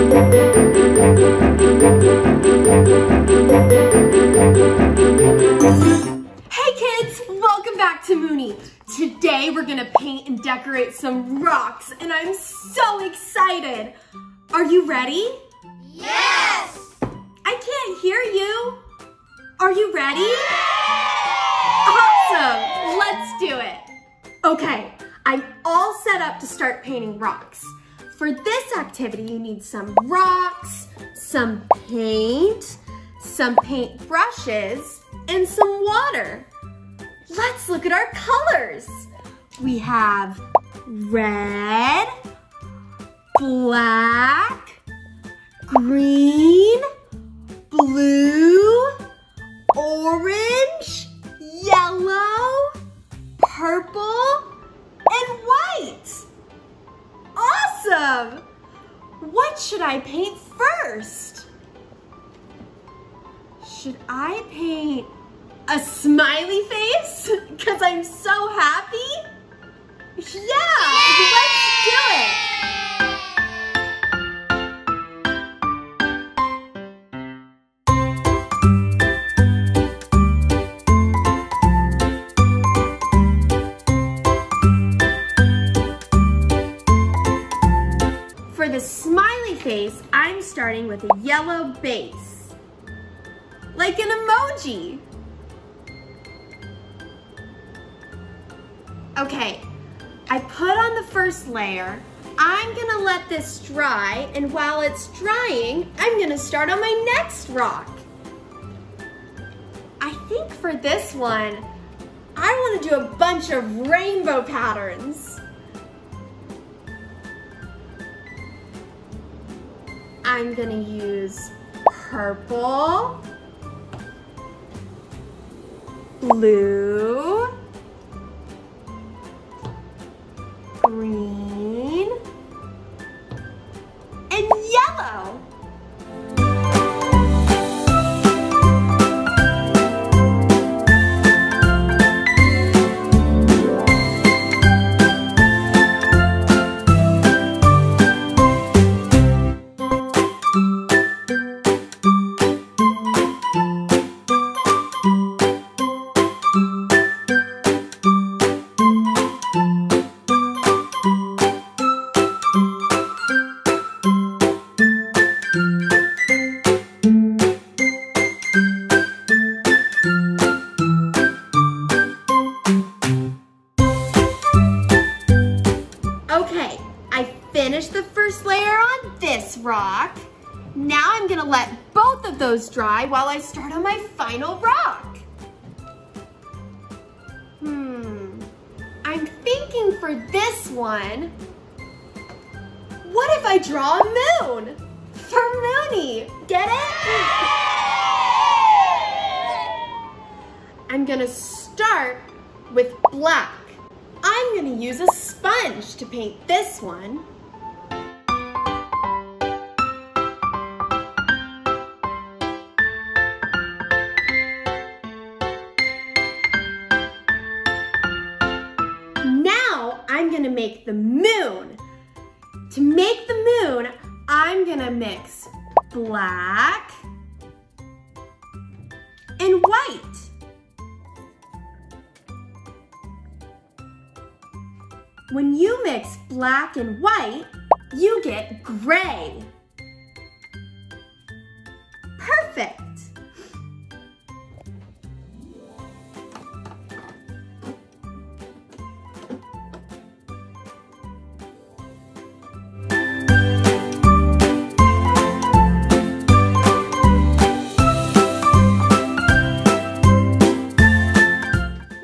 Hey kids, welcome back to Moony. Today we're gonna paint and decorate some rocks and I'm so excited. Are you ready? Yes! I can't hear you. Are you ready? Awesome, let's do it. Okay, I'm all set up to start painting rocks. For this activity, you need some rocks, some paint brushes, and some water. Let's look at our colors. We have red, black, green, blue, orange, yellow, purple, and white. Awesome! What should I paint first? Should I paint a smiley face? Because I'm so happy? Yeah, let's do it! For the smiley face, I'm starting with a yellow base, like an emoji. Okay, I put on the first layer. I'm gonna let this dry, and while it's drying, I'm gonna start on my next rock. I think for this one, I wanna do a bunch of rainbow patterns. I'm gonna use purple, blue, green, and yellow. Okay, I finished the first layer on this rock. Now I'm gonna let both of those dry while I start on my final rock. I'm thinking for this one, what if I draw a moon? For Moony, get it? I'm gonna start with black. I'm gonna use a sponge to paint this one. Now I'm gonna make the moon. To make the moon, I'm gonna mix black and white. When you mix black and white, you get gray. Perfect.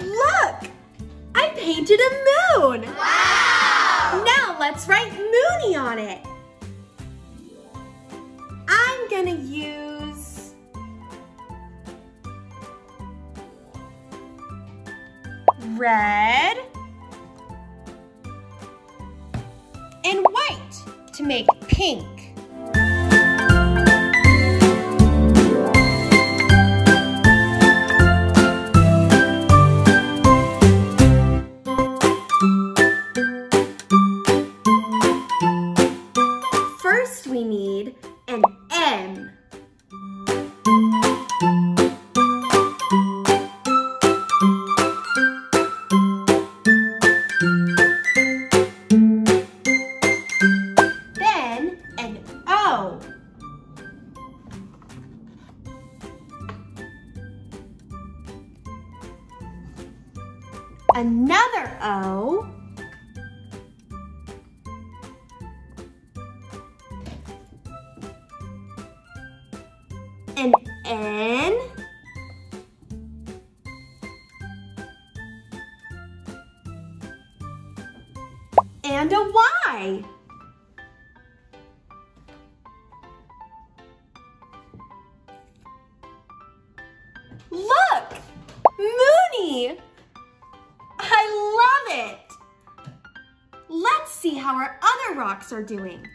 Look, I painted a moon. Wow! Now let's write Moony on it. I'm gonna use red and white to make pink. First we need need an M. Then an O. Another O. An N. And a Y. Look! Moony! I love it! Let's see how our other rocks are doing.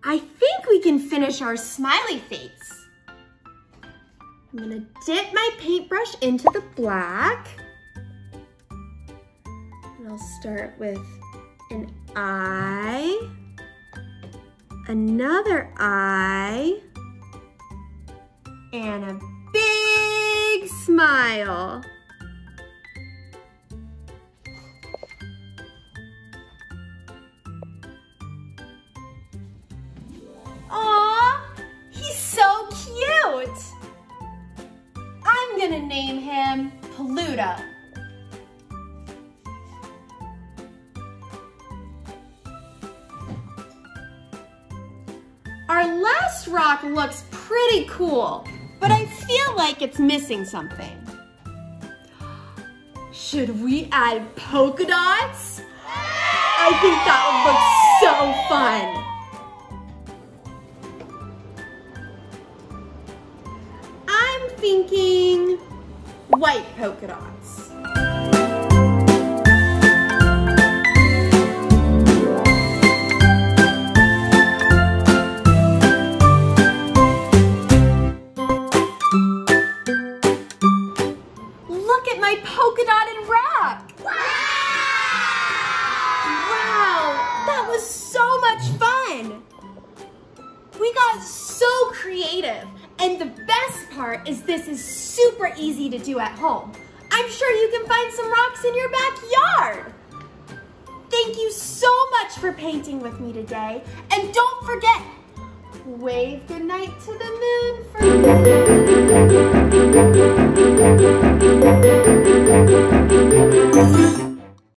I think we can finish our smiley face. I'm gonna dip my paintbrush into the black. And I'll start with an eye, another eye, and a big smile. Aw, he's so cute. I'm gonna name him Pluto. Our last rock looks pretty cool, but I feel like it's missing something. Should we add polka dots? I think that would look so fun. I'm thinking white polka dots. Look at my polka dotted rock. Wow, that was so much fun. We got so creative, and the best part is this is super easy to do at home. I'm sure you can find some rocks in your backyard. Thank you so much for painting with me today, and don't forget, wave goodnight to the moon for me.